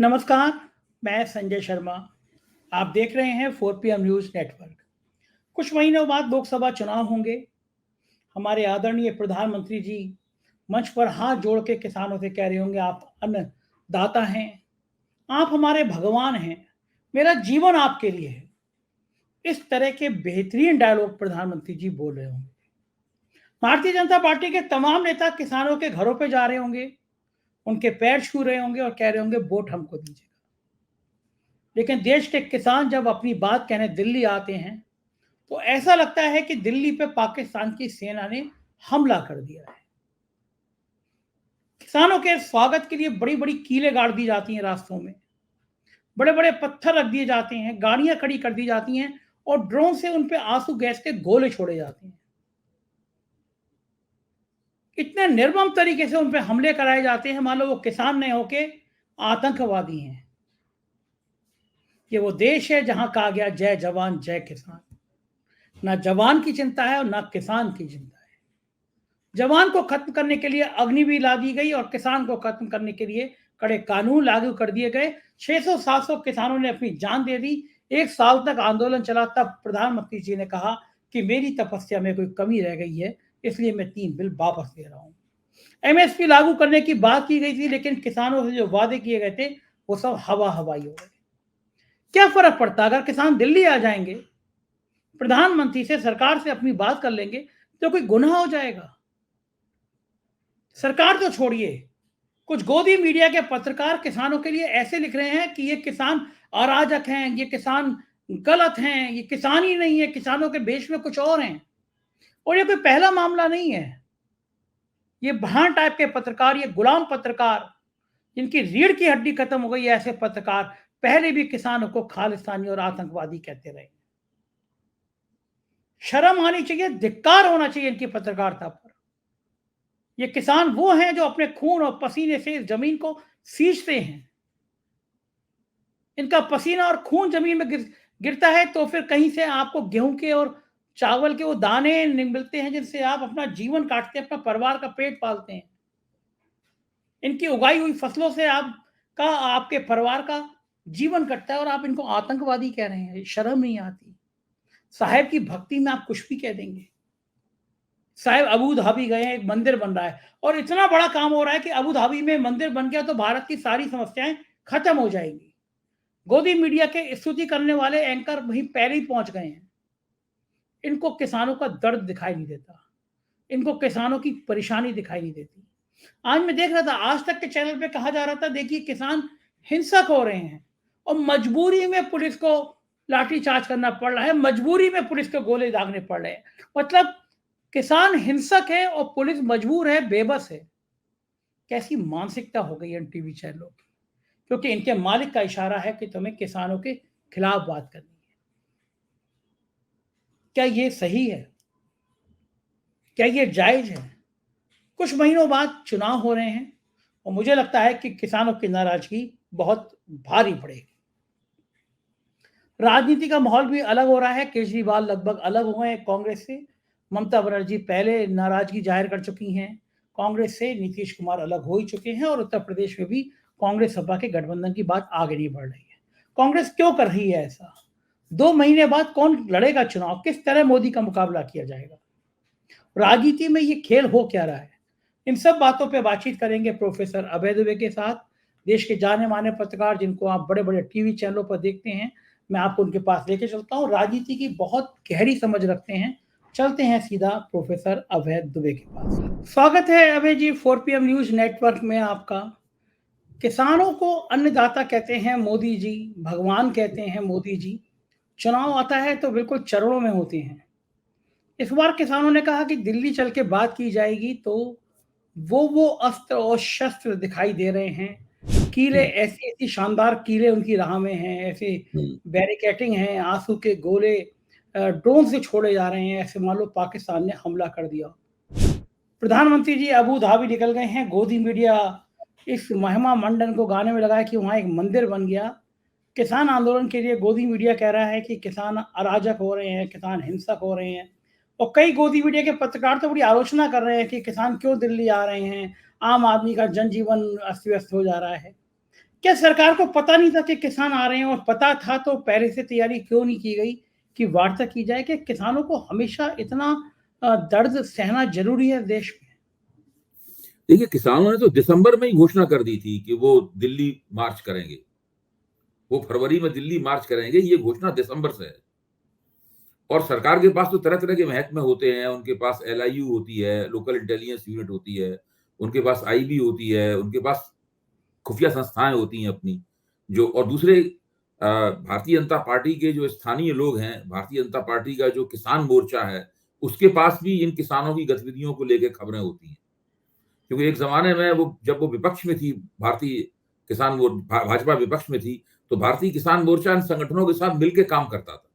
नमस्कार, मैं संजय शर्मा। आप देख रहे हैं 4 न्यूज़ नेटवर्क। कुछ महीनों बाद लोकसभा चुनाव होंगे। हमारे आदरणीय प्रधानमंत्री जी मंच पर हाथ जोड़ के किसानों से कह रहे होंगे, आप अन्नदाता हैं, आप हमारे भगवान हैं, मेरा जीवन आपके लिए है। इस तरह के बेहतरीन डायलॉग प्रधानमंत्री जी बोल रहे होंगे। भारतीय जनता पार्टी के तमाम नेता किसानों के घरों पे जा रहे होंगे, उनके पैर छू रहे होंगे और कह रहे होंगे वोट हमको दीजिए। लेकिन देश के किसान जब अपनी बात कहने दिल्ली आते हैं तो ऐसा लगता है कि दिल्ली पे पाकिस्तान की सेना ने हमला कर दिया है। किसानों के स्वागत के लिए बड़ी बड़ी कीलें गाड़ दी जाती हैं रास्तों में, बड़े बड़े पत्थर रख दिए जाते हैं, गाड़ियां खड़ी कर दी जाती हैं और ड्रोन से उन पे आंसू गैस के गोले छोड़े जाते हैं। इतने निर्मम तरीके से उन पे हमले कराए जाते हैं मानो वो किसान नहीं होके आतंकवादी हैं। ये वो देश है जहां कहा गया जय जवान जय किसान। ना जवान की चिंता है और ना किसान की चिंता है। जवान को खत्म करने के लिए अग्निवीर ला दी गई और किसान को खत्म करने के लिए कड़े कानून लागू कर दिए गए। 600-700 किसानों ने अपनी जान दे दी। 1 साल तक आंदोलन चला। तब प्रधानमंत्री जी ने कहा कि मेरी तपस्या में कोई कमी रह गई है, इसलिए मैं 3 बिल वापस ले रहा हूं। एमएसपी लागू करने की बात की गई थी, लेकिन किसानों से जो वादे किए गए थे वो सब हवा हवाई हो गए। क्या फर्क पड़ता अगर किसान दिल्ली आ जाएंगे, प्रधानमंत्री से सरकार से अपनी बात कर लेंगे तो कोई गुनाह हो जाएगा? सरकार तो छोड़िए, कुछ गोदी मीडिया के पत्रकार किसानों के लिए ऐसे लिख रहे हैं कि ये किसान अराजक हैं, ये किसान गलत हैं, ये किसान ही नहीं है, किसानों के देश में कुछ और हैं। और ये कोई पहला मामला नहीं है। ये भान टाइप के पत्रकार, ये गुलाम पत्रकार जिनकी रीढ़ की हड्डी खत्म हो गई, ऐसे पत्रकार पहले भी किसानों को खालिस्तानी और आतंकवादी कहते रहे। शर्म आनी चाहिए, धिक्कार होना चाहिए इनकी पत्रकारिता पर। ये किसान वो हैं जो अपने खून और पसीने से इस जमीन को सींचते हैं। इनका पसीना और खून जमीन में गिरता है तो फिर कहीं से आपको गेहूं के और चावल के वो दाने मिलते हैं जिनसे आप अपना जीवन काटते हैं, अपना परिवार का पेट पालते हैं। इनकी उगाई हुई फसलों से आपका, आपके परिवार का जीवन कटता है और आप इनको आतंकवादी कह रहे हैं। शर्म नहीं आती? साहेब की भक्ति में आप कुछ भी कह देंगे। साहब अबू धाबी गए हैं, एक मंदिर बन रहा है और इतना बड़ा काम हो रहा है कि अबू धाबी में मंदिर बन गया तो भारत की सारी समस्याएं खत्म हो जाएंगी। गोदी मीडिया के स्तुति करने वाले एंकर वहीं पहले ही पहुंच गए हैं। इनको किसानों का दर्द दिखाई नहीं देता, इनको किसानों की परेशानी दिखाई नहीं देती। आज मैं देख रहा था, आज तक के चैनल पे कहा जा रहा था देखिए किसान हिंसक हो रहे हैं और मजबूरी में पुलिस को लाठीचार्ज करना पड़ रहा है, मजबूरी में पुलिस को गोले दागने पड़ रहे हैं। मतलब किसान हिंसक है और पुलिस मजबूर है, बेबस है। कैसी मानसिकता हो गई है टीवी चैनलों की? क्योंकि इनके मालिक का इशारा है कि तुम्हें किसानों के खिलाफ बात करनी है। क्या ये सही है? क्या ये जायज है? कुछ महीनों बाद चुनाव हो रहे हैं और मुझे लगता है कि किसानों की नाराजगी बहुत भारी पड़ेगी। राजनीति का माहौल भी अलग हो रहा है। केजरीवाल लगभग अलग हुए हैं कांग्रेस से। ममता बनर्जी पहले नाराजगी जाहिर कर चुकी हैं कांग्रेस से। नीतीश कुमार अलग हो ही चुके हैं और उत्तर प्रदेश में भी कांग्रेस सपा के गठबंधन की बात आगे नहीं बढ़ रही है। कांग्रेस क्यों कर रही है ऐसा? 2 महीने बाद कौन लड़ेगा चुनाव? किस तरह मोदी का मुकाबला किया जाएगा? राजनीति में ये खेल हो क्या रहा है? इन सब बातों पर बातचीत करेंगे प्रोफेसर अभय दुबे के साथ, देश के जाने माने पत्रकार जिनको आप बड़े बड़े टीवी चैनलों पर देखते हैं। मैं आपको उनके पास लेके चलता हूँ। राजनीति की बहुत गहरी समझ रखते हैं। चलते हैं सीधा प्रोफेसर अभय दुबे के पास। स्वागत है अभय जी 4 न्यूज़ नेटवर्क में आपका। किसानों को अन्नदाता कहते हैं मोदी जी, भगवान कहते हैं मोदी जी। चुनाव आता है तो बिल्कुल चरणों में होते हैं। इस बार किसानों ने कहा कि दिल्ली चल के बात की जाएगी तो वो अस्त्र और शस्त्र दिखाई दे रहे हैं। कीले ऐसी ऐसी शानदार कीले उनकी राह में हैं, ऐसे बैरिकेटिंग है, आंसू के गोले ड्रोन से छोड़े जा रहे हैं, ऐसे मान लो पाकिस्तान ने हमला कर दिया। प्रधानमंत्री जी अबू धाबी निकल गए हैं। गोदी मीडिया इस महिमा मंडन को गाने में लगाया कि वहां एक मंदिर बन गया। किसान आंदोलन के लिए गोदी मीडिया कह रहा है कि किसान अराजक हो रहे हैं, किसान हिंसक हो रहे हैं और कई गोदी मीडिया के पत्रकार तो बड़ी आलोचना कर रहे हैं कि किसान क्यों दिल्ली आ रहे हैं, आम आदमी का जनजीवन अस्त व्यस्त हो जा रहा है। क्या सरकार को पता नहीं था कि किसान आ रहे हैं, और पता था तो पहले से तैयारी क्यों नहीं की गई कि वार्ता की जाए कि किसानों को हमेशा इतना दर्द सहना जरूरी है देश में? देखिए, किसानों ने तो दिसंबर में ही घोषणा कर दी थी कि वो दिल्ली मार्च करेंगे, वो फरवरी में दिल्ली मार्च करेंगे, ये घोषणा दिसंबर से है। और सरकार के पास तो तरह तरह के महकमे होते हैं, उनके पास LIU होती है, लोकल इंटेलिजेंस यूनिट होती है, उनके पास IB होती है, उनके पास खुफिया संस्थाएं होती हैं अपनी, जो और दूसरे भारतीय जनता पार्टी के जो स्थानीय लोग हैं, भारतीय जनता पार्टी का जो किसान मोर्चा है, उसके पास भी इन किसानों की गतिविधियों को लेकर खबरें होती हैं। क्योंकि एक ज़माने में वो जब वो विपक्ष में थी, भारतीय भाजपा विपक्ष में थी, तो भारतीय किसान मोर्चा इन संगठनों के साथ मिलकर काम करता था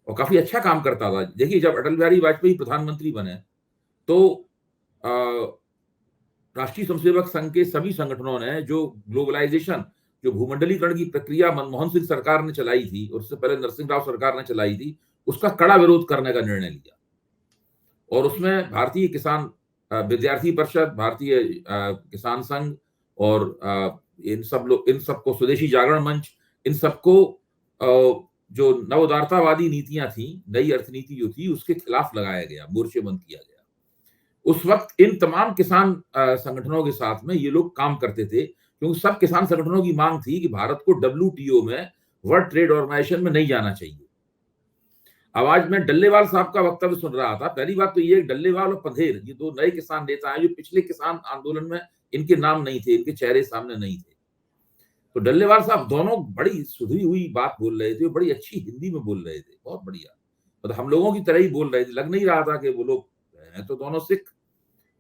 और काफ़ी अच्छा काम करता था। देखिए, जब अटल बिहारी वाजपेयी प्रधानमंत्री बने, तो अ, राष्ट्रीय स्वयंसेवक संघ के सभी संगठनों ने जो ग्लोबलाइजेशन, जो भूमंडलीकरण की प्रक्रिया मनमोहन सिंह सरकार ने चलाई थी और उससे पहले नरसिंह राव सरकार ने चलाई थी, उसका कड़ा विरोध करने का निर्णय लिया। और उसमें भारतीय किसान विद्यार्थी परिषद, भारतीय किसान संघ और इन सबको स्वदेशी जागरण मंच, इन सबको जो नव उदारतावादी नीतियां थी, नई अर्थनीति जो थी, उसके खिलाफ लगाया गया, मोर्चेबंद किया गया। उस वक्त इन तमाम किसान संगठनों के साथ में ये लोग काम करते थे, क्योंकि सब किसान संगठनों की मांग थी कि भारत को WTO में, वर्ल्ड ट्रेड ऑर्गेनाइजेशन में नहीं जाना चाहिए। अब आज मैं डल्लेवाल साहब का वक्तव्य सुन रहा था। पहली बात तो ये, डल्लेवाल और पधेर, ये दो नए किसान नेता हैं जो पिछले किसान आंदोलन में इनके नाम नहीं थे, इनके चेहरे सामने नहीं थे। तो डल्लेवाल साहब दोनों बड़ी सुधरी हुई बात बोल रहे थे, बड़ी अच्छी हिंदी में बोल रहे थे, बहुत बढ़िया, मतलब हम लोगों की तरह ही बोल रहे थे। लग नहीं रहा था कि वो लोग हैं तो दोनों सिख।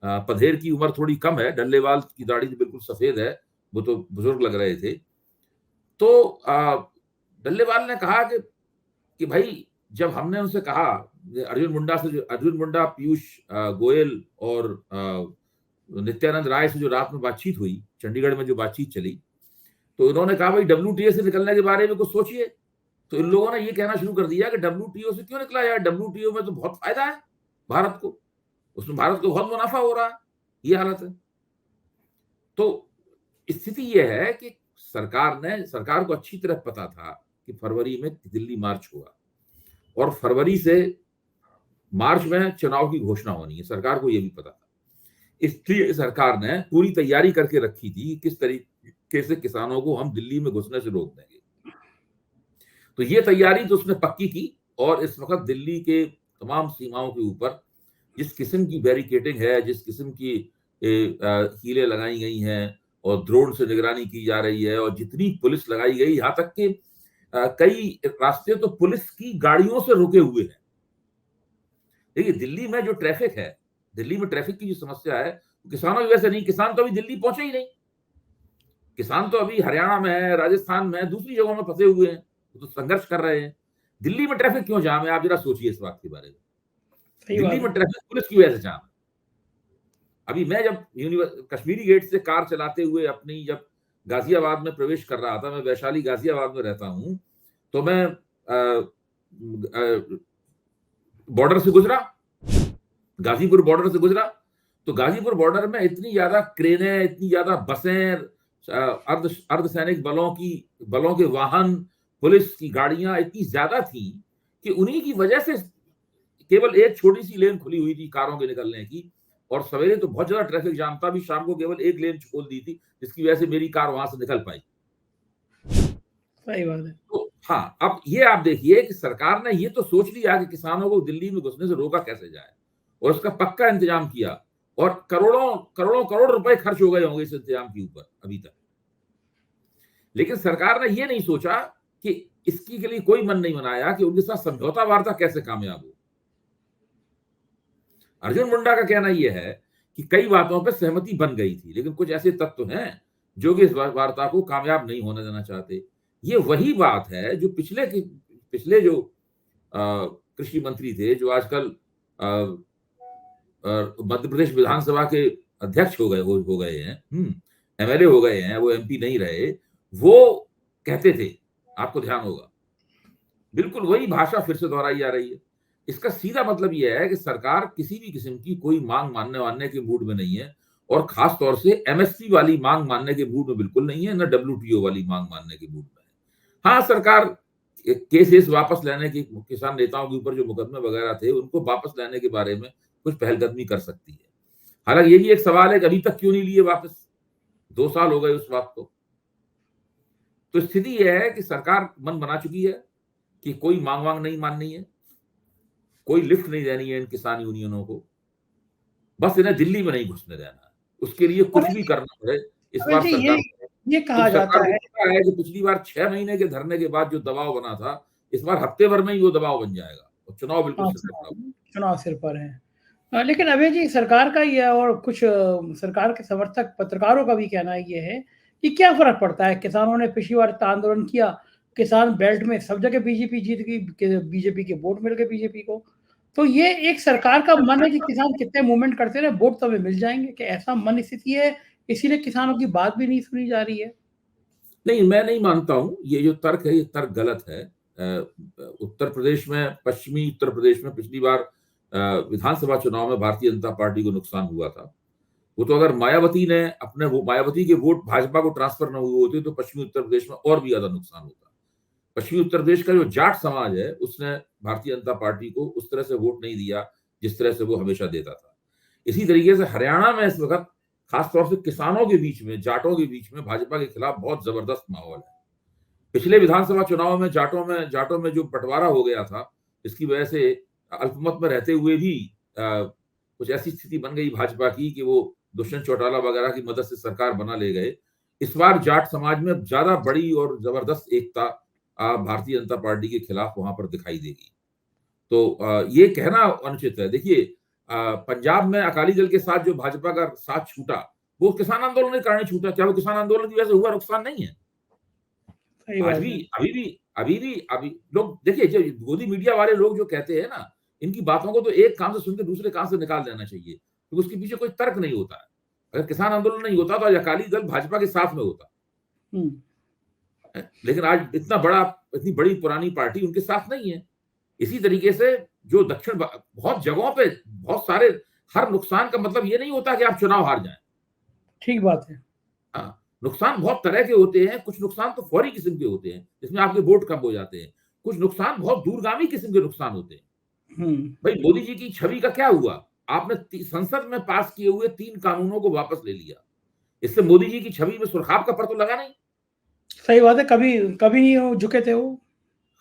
पधेर की उम्र थोड़ी कम है, डल्लेवाल की दाढ़ी तो बिल्कुल सफेद है, वो तो बुजुर्ग लग रहे थे। तो डल्लेवाल ने कहा कि भाई, जब हमने उनसे कहा, अर्जुन मुंडा, पीयूष गोयल और नित्यानंद राय से जो रात में बातचीत हुई, चंडीगढ़ में जो बातचीत चली, तो उन्होंने कहा भाई WTO से निकलने के बारे में कुछ सोचिए। तो इन लोगों ने ये कहना शुरू कर दिया कि WTO से क्यों निकला यार, WTO में तो बहुत फायदा है भारत को, उसमें भारत को बहुत मुनाफा हो रहा है, ये हालत है। तो स्थिति यह है कि सरकार को अच्छी तरह पता था कि फरवरी में दिल्ली मार्च हुआ और फरवरी से मार्च में चुनाव की घोषणा होनी है, सरकार को यह भी पता था। इसलिए सरकार ने पूरी तैयारी करके रखी थी कि किस तरीके से किसानों को हम दिल्ली में घुसने से रोक देंगे। तो ये तैयारी तो उसने पक्की की और इस वक्त दिल्ली के तमाम सीमाओं के ऊपर जिस किस्म की बैरिकेडिंग है, जिस किस्म की कीलें लगाई गई हैं और ड्रोन से निगरानी की जा रही है और जितनी पुलिस लगाई गई, यहाँ तक कि कई रास्ते तो पुलिस की गाड़ियों से रुके हुए हैं। देखिए, दिल्ली में जो ट्रैफिक है, दिल्ली में ट्रैफिक की जो समस्या है, किसानों की वजह से नहीं, किसान तो अभी दिल्ली पहुंचे ही नहीं, किसान तो अभी हरियाणा में है, राजस्थान में है, दूसरी जगहों में फंसे हुए हैं, तो संघर्ष कर रहे हैं। दिल्ली में ट्रैफिक क्यों जाम है, आप जरा सोचिए इस बात के बारे में। दिल्ली में ट्रैफिक पुलिस की वजह से जाम। अभी मैं जब कश्मीरी गेट से कार चलाते हुए अपनी जब गाजियाबाद में प्रवेश कर रहा था, मैं वैशाली गाजियाबाद में रहता हूं, तो मैं बॉर्डर से गुजरा, गाजीपुर बॉर्डर से गुजरा, तो गाजीपुर बॉर्डर में इतनी ज्यादा क्रेनें, इतनी ज्यादा बसें, अर्धसैनिक बलों के वाहन, पुलिस की गाड़ियां इतनी ज्यादा थी कि उन्हीं की वजह से केवल एक छोटी सी लेन खुली हुई थी कारों के निकलने की, और सवेरे तो बहुत ज्यादा ट्रैफिक जाम था, भी शाम को केवल एक लेन खोल दी थी, जिसकी वजह से मेरी कार वहां से निकल पाई। सही बात है। तो हाँ, अब ये आप देखिए कि सरकार ने ये तो सोच लिया कि किसानों को दिल्ली में घुसने से रोका कैसे जाए, और उसका पक्का इंतजाम किया, और करोड़ रुपए खर्च हो गए होंगे इस इंतजाम के ऊपर अभी तक। लेकिन सरकार ने ये नहीं सोचा कि इसकी के लिए कोई मन नहीं बनाया कि उनके साथ समझौता वार्ता कैसे कामयाब हो। अर्जुन मुंडा का कहना यह है कि कई बातों पर सहमति बन गई थी, लेकिन कुछ ऐसे तत्व हैं जो कि इस वार्ता को कामयाब नहीं होने देना चाहते। ये वही बात है जो पिछले जो कृषि मंत्री थे, जो आजकल मध्य प्रदेश विधानसभा के अध्यक्ष हो गए हैं, MLA हो गए हैं, वो MP नहीं रहे, वो कहते थे, आपको ध्यान होगा, बिल्कुल वही भाषा फिर से दोहराई जा रही है। इसका सीधा मतलब यह है कि सरकार किसी भी किस्म की कोई मांग मानने के मूड में नहीं है, और खास तौर से एमएसपी वाली मांग मानने के मूड में बिल्कुल नहीं है, न डब्ल्यूटीओ वाली मांग मानने के मूड में है। हाँ, सरकार केसेस वापस लेने की, किसान नेताओं के ऊपर जो मुकदमे वगैरह थे उनको वापस लेने के बारे में कुछ पहलकदमी कर सकती है। हालांकि ये भी एक सवाल है कि अभी तक क्यों नहीं लिए वापस, 2 साल हो गए उस बात को। तो स्थिति यह है कि सरकार मन बना चुकी है कि कोई मांग वांग नहीं माननी है, कोई लिफ्ट नहीं देनी है इन किसान यूनियनों को, बस इन्हें दिल्ली में नहीं घुसने देना है। उसके लिए कुछ भी करना पड़े इस अबे बार जी, सरकार ये तो कहा सरकार जाता को है, पता है कि पिछली बार 6 महीने के धरने के बाद जो दबाव बना था, इस बार हफ्ते भर में ही वो दबाव बन जाएगा और चुनाव बिल्कुल हाँ, सिर पर खड़ा होगा। चुनाव सिर पर है। लेकिन अभय जी, सरकार का ये और कुछ सरकार के समर्थक पत्रकारों का भी कहना ये है कि क्या फ़र्क पड़ता है, किसानों ने पिछली बार इतना आंदोलन किया, किसान बेल्ट में सब जगह बीजेपी जीत गई, बीजेपी के वोट मिल गए बीजेपी को। तो ये एक सरकार का मन है कि किसान कितने मूवमेंट करते रहे, वोट तो हमें मिल जाएँगे, कि ऐसा मन स्थिति है, इसीलिए किसानों की बात भी नहीं सुनी जा रही है? नहीं, मैं नहीं मानता हूँ, ये जो तर्क है, ये तर्क गलत है। उत्तर प्रदेश में, पश्चिमी उत्तर प्रदेश में पिछली बार विधानसभा चुनाव में भारतीय जनता पार्टी को नुकसान हुआ था। वो तो अगर मायावती के वोट भाजपा को ट्रांसफर न हुए होते तो पश्चिमी उत्तर प्रदेश में और भी ज्यादा नुकसान होता। पश्चिमी उत्तर प्रदेश का जो जाट समाज है उसने भारतीय जनता पार्टी को उस तरह से वोट नहीं दिया जिस तरह से वो हमेशा देता था। इसी तरीके से हरियाणा में इस वक्त खासतौर से किसानों के बीच में, जाटों के बीच में भाजपा के खिलाफ बहुत जबरदस्त माहौल है। पिछले विधानसभा चुनाव में जाटों में जो बंटवारा हो गया था, इसकी वजह से अल्पमत में रहते हुए भी कुछ ऐसी स्थिति बन गई भाजपा की कि वो दुष्यंत चौटाला वगैरह की मदद से सरकार बना ले गए। इस बार जाट समाज में ज्यादा बड़ी और जबरदस्त एकता भारतीय जनता पार्टी के खिलाफ वहां पर दिखाई देगी। तो ये कहना अनुचित है। देखिए, पंजाब में अकाली दल के साथ जो भाजपा का साथ छूटा, वो किसान आंदोलन के कारण छूटा। क्या वो किसान आंदोलन की वजह से हुआ नुकसान नहीं है? सही आज बात भी है। अभी लोग देखिए, जो गोदी मीडिया वाले लोग जो कहते हैं ना, इनकी बातों को तो एक कान से सुन के दूसरे कान से निकाल देना चाहिए, क्योंकि उसके पीछे कोई तर्क नहीं होता है। अगर किसान आंदोलन नहीं होता तो आज अकाली दल भाजपा के साथ में होता हुँ। है, लेकिन आज इतनी बड़ी पुरानी पार्टी उनके साथ नहीं है। इसी तरीके से जो बहुत जगहों पे बहुत सारे, हर नुकसान का मतलब ये नहीं होता कि आप चुनाव हार जाएं। ठीक बात है। हाँ, नुकसान बहुत तरह के होते हैं। कुछ नुकसान तो फौरी किस्म के होते हैं, जिसमें आपके वोट कम हो जाते हैं। कुछ नुकसान बहुत दूरगामी किस्म के नुकसान होते हैं। हुँ। भाई, मोदी जी की छवि का क्या हुआ? आपने संसद में पास किए हुए 3 कानूनों को वापस ले लिया। इससे मोदी जी की छवि में सुरखाब का पर तो लगा नहीं। सही बात है, कभी कभी नहीं वो झुके थे वो।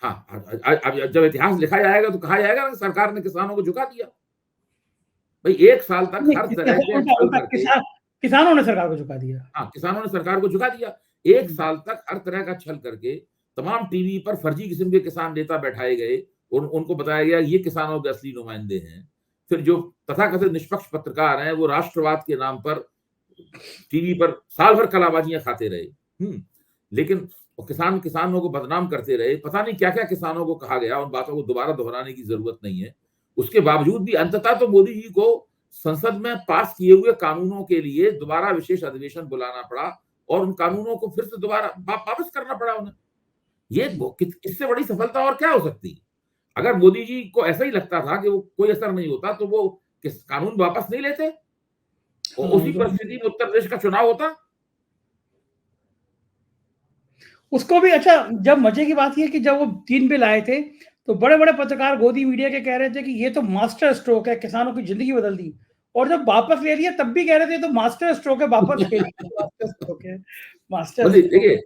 हाँ, अब जब इतिहास लिखा जाएगा तो कहा जाएगा ना, सरकार ने किसानों को झुका दिया। भाई, 1 साल तक नहीं, हर इससे तरह के उल्टा छल उल्टा करके, किसानों ने सरकार को झुका दिया। हाँ, किसानों ने सरकार को झुका दिया। 1 साल तक हर तरह का छल करके तमाम टीवी पर फर्जी किस्म के किसान नेता बैठाए गए और उनको बताया गया ये किसानों के असली नुमाइंदे हैं। फिर जो तथाकथित निष्पक्ष पत्रकार हैं, वो राष्ट्रवाद के नाम पर टीवी पर साल भर कलाबाजियां खाते रहे। लेकिन किसानों को बदनाम करते रहे। पता नहीं क्या-क्या किसानों को कहा गया, उन बातों को दोबारा दोहराने की जरूरत नहीं है। उसके बावजूद भी अंततः तो मोदी जी को संसद में पास किए हुए कानूनों के लिए दोबारा विशेष अधिवेशन बुलाना पड़ा और उन कानूनों को फिर से दोबारा वापस करना पड़ा उन्हें। इससे बड़ी सफलता और क्या हो सकती है? अगर मोदी जी को ऐसा ही लगता था कि वो कोई असर नहीं होता तो वो कानून वापस नहीं लेते और हाँ, उसी जो परिस्थिति में उत्तर प्रदेश का चुनाव होता। उसको भी अच्छा, जब मज़े की बात ये है कि जब वो 3 बिल आए थे, तो बड़े-बड़े पत्रकार गोदी मीडिया के कह रहे थे कि ये तो मास्टर स्ट्रोक है, किसानों की ज़िंदगी बदल दी। और जब वापस ले लिया तब भी कह रहे थे ये तो मास्टर स्ट्रोक है, वापस ले लिया, मास्टर स्ट्रोक है, मास्टर बोलिए, स्ट्रोक देखिए,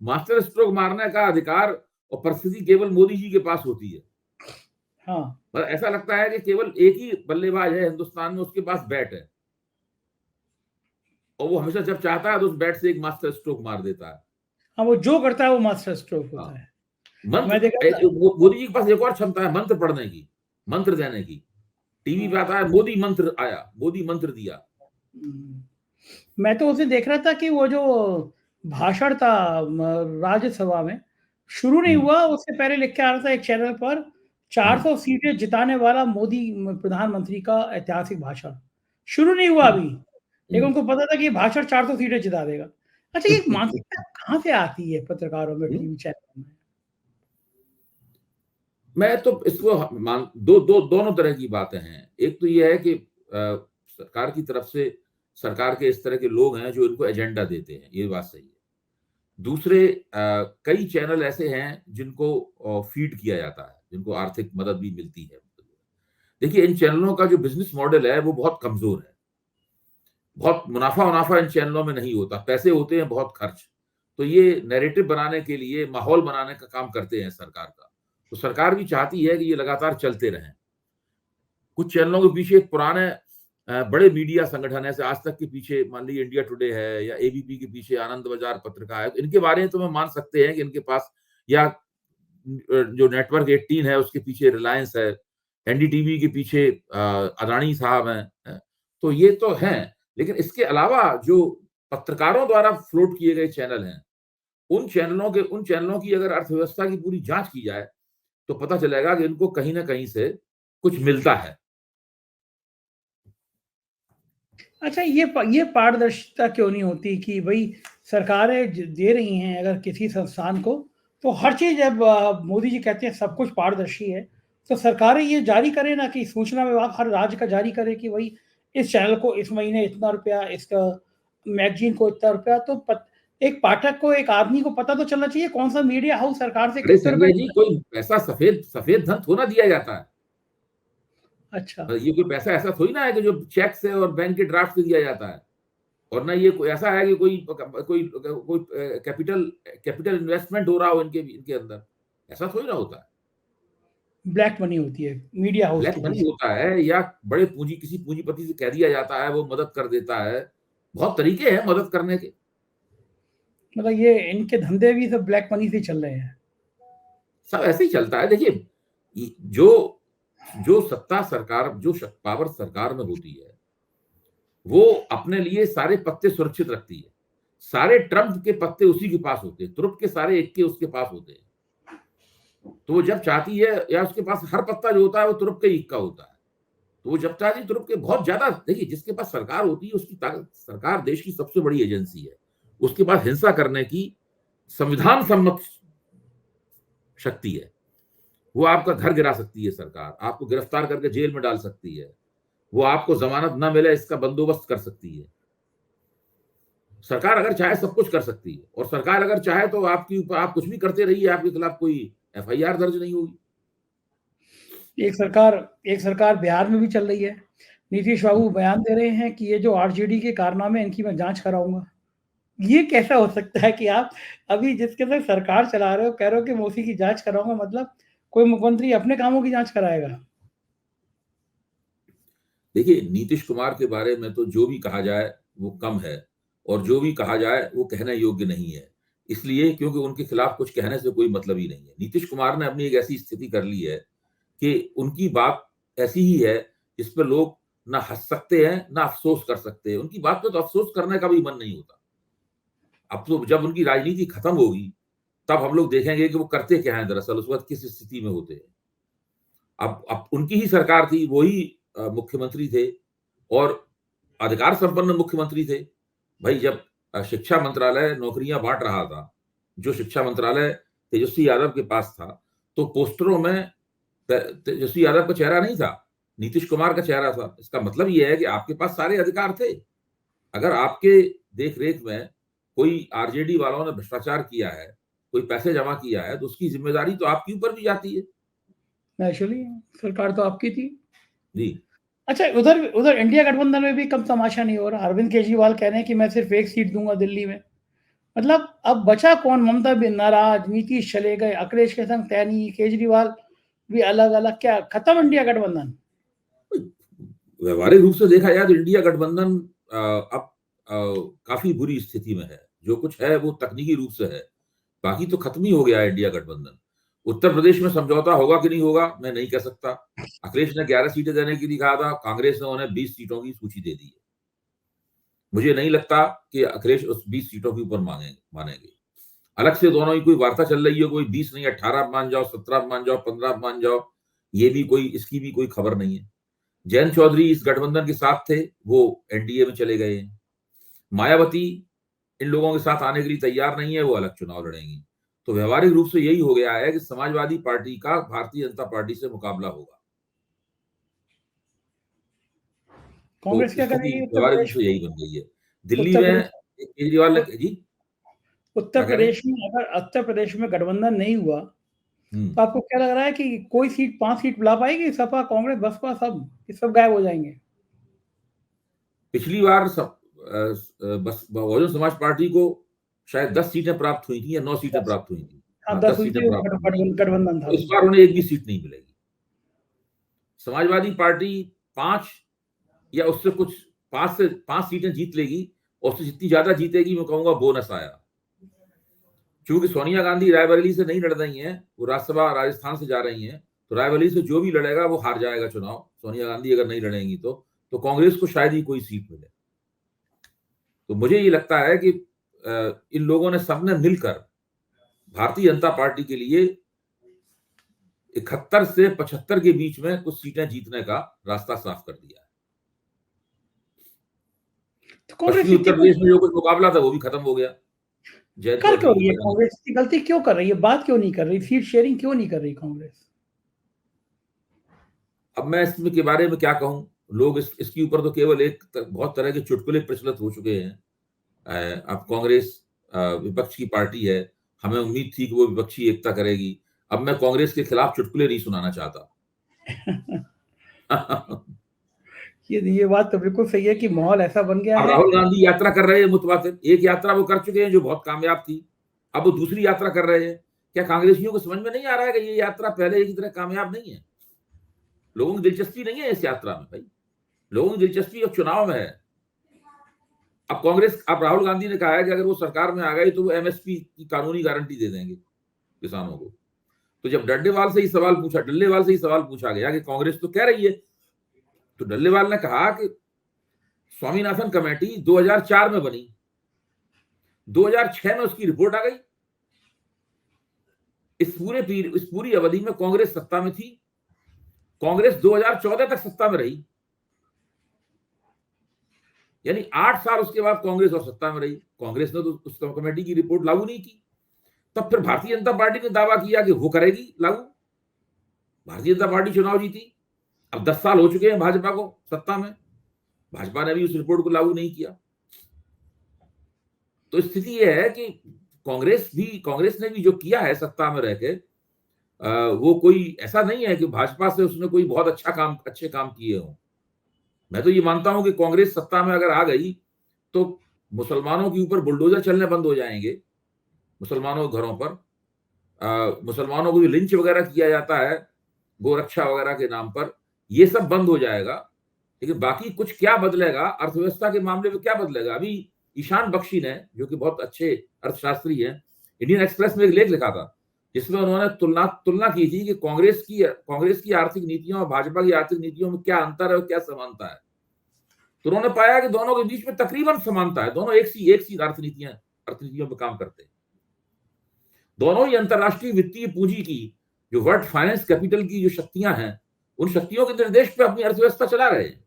मास्टर स्ट्रोक मारने का अधिकार और परिस्थिति केवल मोदी जी के पास होती है। हाँ, पर ऐसा लगता है कि केवल एक ही बल्लेबाज है हिंदुस्तान में, उसके पास बैट है और वो हमेशा जब चाहता है तो उस बैट से एक मास्टर स्ट्रोक मार देता है। हाँ, वो जो करता है वो मास्टर स्ट्रोक हाँ, होता है। मैं देखा मंत्र था। मोदी जी के पास एक और क्षमता है, मंत्र पढ़ने की, मंत्र देने की। टीवी पे हाँ, आता है मोदी मंत्र आया, मोदी मंत्र दिया। हुँ। मैं तो उसे देख रहा था कि वो जो भाषण था राज्यसभा में, शुरू नहीं हम्म, हुआ, उससे पहले लिख के आ रहा था एक चैनल पर, हम्म, 400 सीटें जिताने वाला मोदी प्रधानमंत्री का ऐतिहासिक भाषण। शुरू नहीं हुआ हम्म, अभी, लेकिन हम्म, उनको पता था कि ये भाषण 400 सीटें जिता देगा। अच्छा, ये मानसिकता कहाँ से आती है पत्रकारों में, हम्म। टीवी चैनलों में? मैं तो इसको मान दो दो दोनों तरह की बातें हैं। एक तो ये है कि सरकार की तरफ से सरकार के इस तरह के लोग हैं जो इनको एजेंडा देते हैं, ये बात सही है। दूसरे कई चैनल ऐसे हैं जिनको फीड किया जाता है, जिनको आर्थिक मदद भी मिलती है। देखिए, इन चैनलों का जो बिजनेस मॉडल है वो बहुत कमजोर है। बहुत मुनाफा इन चैनलों में नहीं होता, पैसे होते हैं बहुत खर्च। तो ये नैरेटिव बनाने के लिए माहौल बनाने का काम करते हैं सरकार का। तो सरकार भी चाहती है कि ये लगातार चलते रहें। कुछ चैनलों के पीछे पुराने बड़े मीडिया संगठन है, जैसे आज तक के पीछे मान लीजिए इंडिया टुडे है, या एबीपी के पीछे आनंद बाजार पत्रिका है। इनके बारे में तो मैं मान सकते हैं कि इनके पास, या जो नेटवर्क 18 है उसके पीछे रिलायंस है, एनडीटीवी के पीछे अदानी साहब हैं। तो ये तो हैं, लेकिन इसके अलावा जो पत्रकारों द्वारा फ्लोट किए गए चैनल हैं, उन चैनलों की अगर अर्थव्यवस्था की पूरी जांच की जाए तो पता चलेगा कि इनको कहीं ना कहीं से कुछ मिलता है। अच्छा, ये पारदर्शिता क्यों नहीं होती कि भाई सरकारें दे रही हैं अगर किसी संस्थान को, तो हर चीज, जब मोदी जी कहते हैं सब कुछ पारदर्शी है, तो सरकारें ये जारी करें ना, कि सूचना विभाग हर राज्य का जारी करे कि भाई इस चैनल को इस महीने इतना रुपया, इसका मैगजीन को इतना रुपया। तो एक पाठक को, एक आदमी को पता तो चलना चाहिए कौन सा मीडिया हाउस सरकार से अरे कितने रुपए। संजय जी, कोई पैसा सफेद सफेद धन थोड़ा दिया जाता है। अच्छा। ये कोई पैसा ऐसा थोड़ी ना है कि जो चेक से और बैंक के ड्राफ्ट से दिया जाता है। और ना ये कोई ऐसा है कि कोई कोई कोई कैपिटल कैपिटल इन्वेस्टमेंट हो रहा हो इनके इनके अंदर। ऐसा थोड़ी ना होता है। ब्लैक मनी होती है मीडिया हाउस ब्लैक के मनी पीछे। होता है, या बड़े पूंजी किसी पूंजीपति से कह दिया जाता है, वो मदद कर देता है। बहुत तरीके हैं मदद करने के। मतलब ये इनके धंधे भी सब ब्लैक मनी से चल रहे हैं। सब ऐसे ही चलता है। देखिए, जो जो सत्ता सरकार, जो पावर सरकार में होती है, वो अपने लिए सारे पत्ते सुरक्षित रखती है। सारे ट्रम्प के पत्ते उसी के पास होते हैं, तुरुप के सारे इक्के उसके पास होते हैं। तो वो जब चाहती है, या उसके पास हर पत्ता जो होता है वो तुरुप का ही इक्का होता है। तो वो जब चाहती है तुरुप के बहुत ज्यादा, देखिए जिसके पास सरकार होती है उसकी ताकत, सरकार देश की सबसे बड़ी एजेंसी है। उसके पास हिंसा करने की संविधान सम्मत शक्ति है। वो आपका घर गिरा सकती है सरकार, आपको गिरफ्तार करके जेल में डाल सकती है, वो आपको जमानत न मिले इसका बंदोबस्त कर सकती है। सरकार अगर चाहे सब कुछ कर सकती है, और सरकार अगर चाहे तो आपके ऊपर आप कुछ भी करते रहिए, आपके खिलाफ कोई एफआईआर दर्ज नहीं होगी। एक सरकार बिहार में भी चल रही है। नीतीश बाबू बयान दे रहे हैं कि ये जो आरजेडी के कारनामे, इनकी मैं जांच कराऊंगा। ये कैसा हो सकता है कि आप अभी जिसके साथ सरकार चला रहे हो, कह रहे हो कि मैं उसी की जांच कराऊंगा? मतलब कोई मुख्यमंत्री अपने कामों की जांच कराएगा? देखिए, नीतीश कुमार के बारे में तो जो भी कहा जाए वो कम है, और जो भी कहा जाए वो कहने योग्य नहीं है। इसलिए क्योंकि उनके खिलाफ कुछ कहने से कोई मतलब ही नहीं है। नीतीश कुमार ने अपनी एक ऐसी स्थिति कर ली है कि उनकी बात ऐसी ही है जिस पर लोग ना हंस सकते हैं ना अफसोस कर सकते हैं। उनकी बात पे तो अफसोस करने का भी मन नहीं होता। अब तो जब उनकी राजनीति खत्म होगी तब हम लोग देखेंगे कि वो करते क्या हैं, दरअसल उस वक्त किस स्थिति में होते हैं। अब उनकी ही सरकार थी, वही मुख्यमंत्री थे, और अधिकार संपन्न मुख्यमंत्री थे। भाई, जब शिक्षा मंत्रालय नौकरियां बांट रहा था, जो शिक्षा मंत्रालय तेजस्वी यादव के पास था, तो पोस्टरों में तेजस्वी यादव का चेहरा नहीं था, नीतीश कुमार का चेहरा था। इसका मतलब यह है कि आपके पास सारे अधिकार थे। अगर आपके देख रेख में कोई आरजेडी वालों ने भ्रष्टाचार किया है, कोई पैसे जमा किया है, तो उसकी जिम्मेदारी तो आपके ऊपर भी जाती है। नेचुरली सरकार तो आपकी थी। जी। अच्छा, उधर उधर इंडिया गठबंधन में भी कम तमाशा नहीं हो रहा? अरविंद केजरीवाल कह रहे हैं कि मैं सिर्फ एक सीट दूंगा दिल्ली में। मतलब अब बचा कौन? ममता भी नाराज, नीतीश चले गए, अखिलेश के संग तैनी, केजरीवाल भी अलग अलग, क्या खत्म इंडिया गठबंधन? व्यवहारिक रूप से देखा जाए तो इंडिया गठबंधन अब काफी बुरी स्थिति में है। जो कुछ है वो तकनीकी रूप से है, बाकी तो खत्म ही हो गया है इंडिया गठबंधन। उत्तर प्रदेश में समझौता होगा कि नहीं होगा मैं नहीं कह सकता। अखिलेश ने 11 सीटें देने के लिए कहा था, कांग्रेस ने उन्हें 20 सीटों की सूची दे दी है। मुझे नहीं लगता कि अखिलेश उस 20 सीटों के ऊपर मानेंगे। अलग से दोनों की कोई वार्ता चल रही है, कोई 20 नहीं 18 मान जाओ, 17 मान जाओ, 15 मान जाओ, ये भी कोई, इसकी भी कोई खबर नहीं है। जयंत चौधरी इस गठबंधन के साथ थे, वो एनडीए में चले गए हैं। मायावती इन लोगों के साथ आने के लिए तैयार नहीं है, वो अलग चुनाव लड़ेंगी। तो व्यवहारिक रूप से यही हो गया है कि समाजवादी पार्टी का भारतीय जनता पार्टी से मुकाबला होगा। कांग्रेस क्या कर स्थिति रही है उत्तर व्यवहारिक रूप प्रदेश से में? यही बन गई है। दिल्ली उत्तर में प्रदेश केजरीवाल ने उत जी, उत्तर क्या कह रहे हैं? प्रदेश में अगर उत्तर प्रदेश में गठबंधन नहीं हुआ, हुँ। तो आपको क्या लग रहा है कि कोई सीट 5 सीट ला पाएगी सपा, कांग्रेस, बसपा सब? ये सब गायब हो जाएँगे। पिछली बार बस बहुजन समाज पार्टी को शायद 10 सीटें प्राप्त हुई थी या 9 सीटें 10 प्राप्त हुई थी। हाँ, हाँ, 10 10 हुई सीटें थी, वो प्राप्त हुई थी। गठबंधन था तो इस वो। बार उन्हें एक भी सीट नहीं मिलेगी। समाजवादी पार्टी 5 या उससे कुछ 5 से 5 सीटें जीत लेगी और उससे जितनी ज़्यादा जीतेगी मैं कहूँगा बोनस आया। चूँकि सोनिया गांधी रायबरेली से नहीं लड़ रही हैं, वो राज्यसभा राजस्थान से जा रही हैं, तो रायबरेली से जो भी लड़ेगा वो हार जाएगा चुनाव। सोनिया गांधी अगर नहीं लड़ेंगी तो कांग्रेस को शायद ही कोई सीट मिले। तो मुझे ये लगता है कि इन लोगों ने सबने मिलकर भारतीय जनता पार्टी के लिए 71 से 75 के बीच में कुछ सीटें जीतने का रास्ता साफ कर दिया है। तो कांग्रेस पश्चिमी इतनी उत्तर प्रदेश में जो कुछ मुकाबला था वो भी खत्म हो गया। कर जैतपुर, क्यों रही है दिल्ली, कांग्रेस? इतनी गलती क्यों कर रही है? बात क्यों नहीं कर रही? सीट शेयरिंग क्यों नहीं कर रही कांग्रेस? अब मैं इसमें के बारे में क्या कहूं? लोग इसके ऊपर तो केवल बहुत तरह के चुटकुले प्रचलित हो चुके हैं। अब कांग्रेस विपक्ष की पार्टी है, हमें उम्मीद थी कि वो विपक्षी एकता करेगी। अब मैं कांग्रेस के खिलाफ चुटकुले नहीं सुनाना चाहता। ये बात तो बिल्कुल सही है कि माहौल ऐसा बन गया अब है। राहुल गांधी यात्रा कर रहे हैं मुतवातिर। एक यात्रा वो कर चुके हैं जो बहुत कामयाब थी, अब वो दूसरी यात्रा कर रहे हैं। क्या कांग्रेसियों को समझ में नहीं आ रहा है कि ये यात्रा पहले की तरह कामयाब नहीं है? लोगों की दिलचस्पी नहीं है इस यात्रा में भाई। लोगों की दिलचस्पी अब चुनाव में है। अब राहुल गांधी ने कहा है कि अगर वो सरकार में आ गई तो वो एमएसपी की कानूनी गारंटी दे देंगे किसानों को। तो जब डल्लेवाल से ही सवाल पूछा गया कि कांग्रेस तो कह रही है, तो डल्लेवाल ने कहा कि स्वामीनाथन कमेटी 2004 में बनी, 2006 में उसकी रिपोर्ट आ गई। इस पूरी अवधि में कांग्रेस सत्ता में थी। कांग्रेस 2014 तक सत्ता में रही, यानी 8 साल उसके बाद कांग्रेस और सत्ता में रही। कांग्रेस ने तो उस कमेटी की रिपोर्ट लागू नहीं की। तब फिर भारतीय जनता पार्टी ने दावा किया कि वो करेगी लागू। भारतीय जनता पार्टी चुनाव जीती। अब 10 साल हो चुके हैं भाजपा को सत्ता में, भाजपा ने भी उस रिपोर्ट को लागू नहीं किया। तो स्थिति यह है कि कांग्रेस ने भी जो किया है सत्ता में रह के, वो कोई ऐसा नहीं है कि भाजपा से उसने कोई बहुत अच्छे काम किए हों। मैं तो ये मानता हूं कि कांग्रेस सत्ता में अगर आ गई तो मुसलमानों के ऊपर बुलडोजर चलने बंद हो जाएंगे। मुसलमानों के घरों पर मुसलमानों को जो लिंच वगैरह किया जाता है गोरक्षा वगैरह के नाम पर, ये सब बंद हो जाएगा। लेकिन बाकी कुछ क्या बदलेगा अर्थव्यवस्था के मामले में? क्या बदलेगा? अभी ईशान बख्शी ने, जो कि बहुत अच्छे अर्थशास्त्री हैं, इंडियन एक्सप्रेस में एक लेख लिखा था जिसमें उन्होंने तुलना की थी कि कांग्रेस की आर्थिक नीतियों और भाजपा की आर्थिक नीतियों में क्या अंतर है और क्या समानता है। तो उन्होंने पाया कि दोनों के बीच में तकरीबन समानता है। दोनों एक सी अर्थनीतियों में काम करते हैं। दोनों ही अंतरराष्ट्रीय वित्तीय पूंजी की, जो वर्ल्ड फाइनेंस कैपिटल की जो शक्तियां हैं, उन शक्तियों के निर्देश पे अपनी अर्थव्यवस्था चला रहे हैं।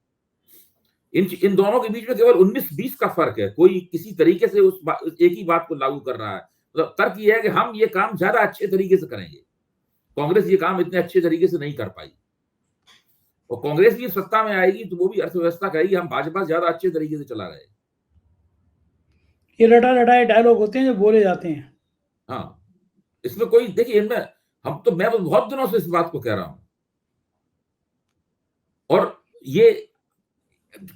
इन दोनों के बीच में केवल 19-20 का फर्क है। कोई किसी तरीके से एक ही बात को लागू कर रहा है। तो तर्क यह है कि हम ये काम ज्यादा अच्छे तरीके से करेंगे। कांग्रेस ये काम इतने अच्छे तरीके से नहीं कर पाई, और कांग्रेस भी सत्ता में आएगी तो वो भी अर्थव्यवस्था कहेगी हम भाजपा ज्यादा अच्छे तरीके से चला रहे हैं। ये रटा रटाए डायलॉग होते हैं जो बोले जाते हैं। हाँ, इसमें कोई देखिए, मैं तो बहुत दिनों से इस बात को कह रहा हूं, और ये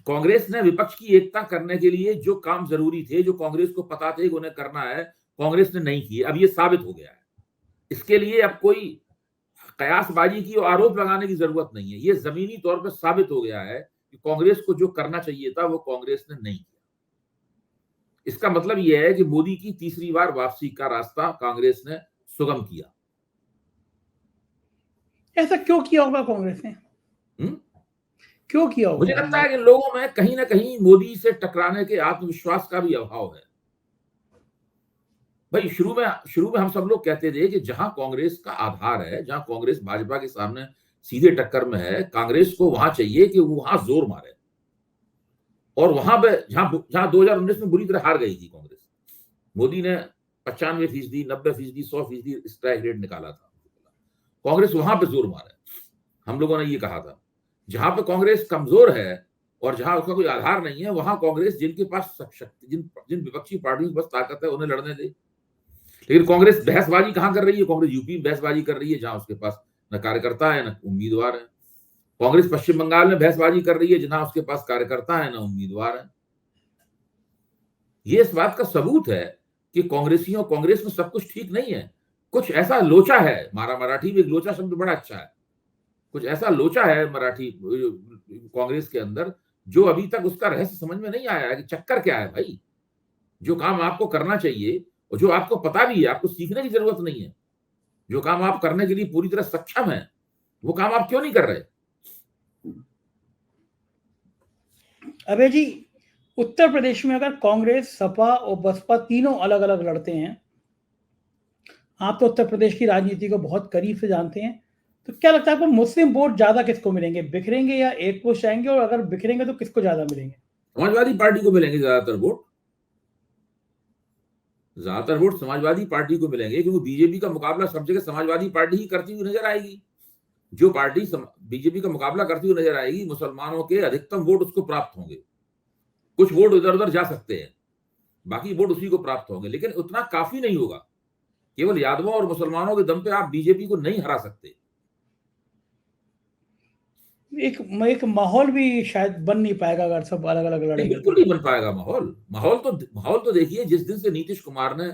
कांग्रेस ने विपक्ष की एकता करने के लिए जो काम जरूरी थे, जो कांग्रेस को पता थे कि उन्हें करना है, कांग्रेस ने नहीं किए। अब ये साबित हो गया है। इसके लिए अब कोई कयासबाजी की और आरोप लगाने की जरूरत नहीं है। ये जमीनी तौर पर साबित हो गया है कि कांग्रेस को जो करना चाहिए था वो कांग्रेस ने नहीं किया। इसका मतलब यह है कि मोदी की तीसरी बार वापसी का रास्ता कांग्रेस ने सुगम किया। ऐसा क्यों किया होगा कांग्रेस ने? क्यों किया मुझे होगा? लगता है कि लोगों में कहीं ना कहीं मोदी से टकराने के आत्मविश्वास का भी अभाव है। भाई शुरू में हम सब लोग कहते थे कि जहां कांग्रेस का आधार है, जहां कांग्रेस भाजपा के सामने सीधे टक्कर में है, कांग्रेस को वहां चाहिए कि वो वहां जोर मारे। और वहां पे जहां 2019 में बुरी तरह हार गई थी कांग्रेस, मोदी ने 95%, 90%, 100% स्ट्राइक रेट निकाला था, कांग्रेस वहां पे जोर मारे। हम लोगों ने ये कहा था जहां पे कांग्रेस कमजोर है और जहां उसका कोई आधार नहीं है वहां कांग्रेस, जिनके पास शक्ति, जिन विपक्षी पार्टियों के पास ताकत है, उन्हें लड़ने दे। लेकिन कांग्रेस बहसबाजी कहां कर रही है? कांग्रेस यूपी में बहसबाजी कर रही है, जहां उसके पास न कार्यकर्ता है न उम्मीदवार है। कांग्रेस पश्चिम बंगाल में बहसबाजी कर रही है, जहां उसके पास कार्यकर्ता है न उम्मीदवार है। ये इस बात का सबूत है कि कांग्रेस में सब कुछ ठीक नहीं है। कुछ ऐसा लोचा है, मराठी में एक लोचा शब्द बड़ा अच्छा है, कुछ ऐसा लोचा है मराठी कांग्रेस के अंदर, जो अभी तक उसका रहस्य समझ में नहीं आया है कि चक्कर क्या है भाई। जो काम आपको करना चाहिए और जो आपको पता भी है, आपको सीखने की जरूरत नहीं है, जो काम आप करने के लिए पूरी तरह सक्षम है, वो काम आप क्यों नहीं कर रहे? अभय जी, उत्तर प्रदेश में अगर कांग्रेस, सपा और बसपा तीनों अलग अलग लड़ते हैं, आप तो उत्तर प्रदेश की राजनीति को बहुत करीब से जानते हैं, तो क्या लगता है आपको मुस्लिम वोट ज्यादा किसको मिलेंगे? बिखरेंगे या एक पोस्ट जाएंगे? और अगर बिखरेंगे तो किसको ज्यादा मिलेंगे? समाजवादी पार्टी को मिलेंगे ज्यादातर वोट समाजवादी पार्टी को मिलेंगे, क्योंकि बीजेपी का मुकाबला सब जगह समाजवादी पार्टी ही करती हुई नजर आएगी। जो पार्टी बीजेपी का मुकाबला करती हुई नजर आएगी, मुसलमानों के अधिकतम वोट उसको प्राप्त होंगे। कुछ वोट इधर उधर जा सकते हैं, बाकी वोट उसी को प्राप्त होंगे, लेकिन उतना काफी नहीं होगा। केवल यादवों और मुसलमानों के दम पे आप बीजेपी को नहीं हरा सकते। एक माहौल भी शायद बन नहीं पाएगा अगर सब अलग अलग नहीं, लड़ेंगे। बिल्कुल नहीं बन पाएगा माहौल तो देखिए, जिस दिन से नीतीश कुमार ने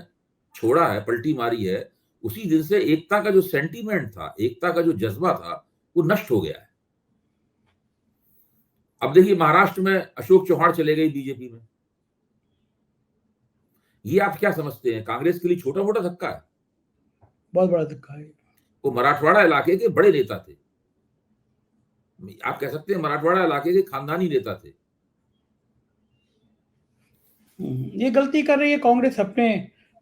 छोड़ा है, पलटी मारी है, उसी दिन से एकता का जो सेंटीमेंट था, एकता का जो जज्बा था, वो नष्ट हो गया है। अब देखिए, महाराष्ट्र में अशोक चौहान चले गए बीजेपी में। ये आप क्या समझते हैं? कांग्रेस के लिए छोटा मोटा धक्का है? बहुत बड़ा धक्का है। वो मराठवाड़ा इलाके के बड़े नेता थे, आप कह सकते हैं मराठवाड़ा इलाके के खानदानी नेता थे। ये गलती कर रही है कांग्रेस, अपने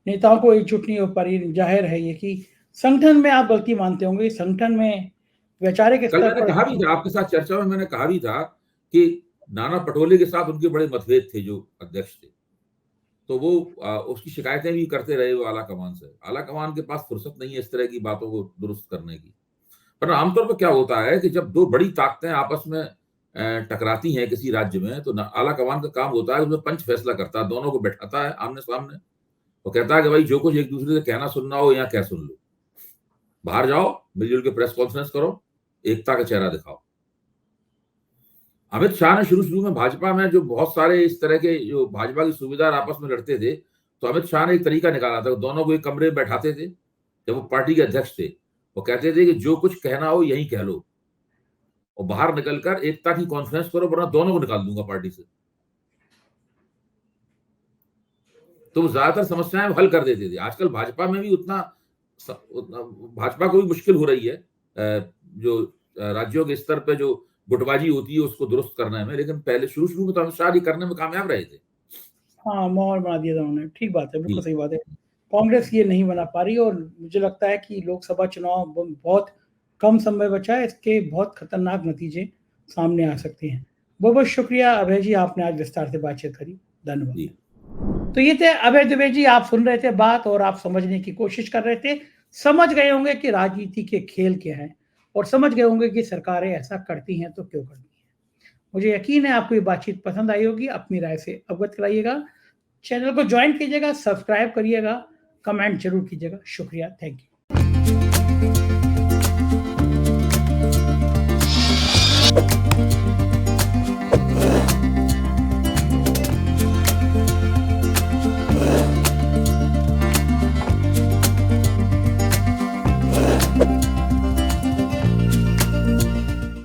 नेताओं को एकजुट नहीं हो पा रही। जाहिर है ये कि संगठन में आप गलती मानते होंगे, संगठन में वैचारिक कल स्तर मैंने पर। कहा भी था आपके साथ चर्चा में, मैंने कहा भी था कि नाना पटोले के साथ उनके बड़े मतभेद थे, जो अध्यक्ष थे, तो वो उसकी शिकायतें भी करते रहे वो आला कमान से। आला कमान के पास फुर्सत नहीं है इस तरह की बातों को दुरुस्त करने की। पर आमतौर पर क्या होता है कि जब दो बड़ी ताकतें आपस में टकराती हैं किसी राज्य में, तो आला कमान का काम होता है उसमें पंच फैसला करता है, दोनों को बैठाता है आमने सामने, वो कहता है कि भाई जो कुछ एक दूसरे से कहना सुनना हो यहाँ क्या सुन लो, बाहर जाओ, मिलजुल के प्रेस कॉन्फ्रेंस करो, एकता का चेहरा दिखाओ। अमित शाह ने शुरू में भाजपा में जो बहुत सारे इस तरह के जो भाजपा की सुविधार आपस में लड़ते थे, तो अमित शाह ने एक तरीका निकाला था, दोनों को एक कमरे में बैठाते थे जब वो पार्टी के अध्यक्ष थे, वो कहते थे कि जो कुछ कहना हो यही कह लो, और बाहर निकलकर एकता की कॉन्फ्रेंस करो, वरना दोनों को निकाल दूंगा पार्टी से। तो वो ज्यादातर समस्याएं हल कर देते थे। आजकल भाजपा में भी भाजपा को भी मुश्किल हो रही है जो राज्यों के स्तर पे जो गुटबाजी होती है उसको दुरुस्त करने में, लेकिन पहले शुरू में तो अमित शाह ही करने में कामयाब रहे थे। हाँ, माहौल बना दिया था उन्होंने। ठीक बात है, बिल्कुल सही बात है। कांग्रेस ये नहीं बना पा रही, और मुझे लगता है कि लोकसभा चुनाव बहुत कम समय बचा है, इसके बहुत खतरनाक नतीजे सामने आ सकते हैं। बहुत बहुत शुक्रिया अभय जी, आपने आज विस्तार से बातचीत करी। धन्यवाद। तो ये थे अभय दुबे जी, आप सुन रहे थे बात और आप समझने की कोशिश कर रहे थे, समझ गए होंगे कि राजनीति के खेल क्या है, और समझ गए होंगे कि सरकारें ऐसा करती हैं तो क्यों करती हैं। मुझे यकीन है आपको ये बातचीत पसंद आई होगी, अपनी राय से अवगत कराइएगा, चैनल को ज्वाइन कीजिएगा, सब्सक्राइब करिएगा, कमेंट जरूर कीजिएगा। शुक्रिया, थैंक यू।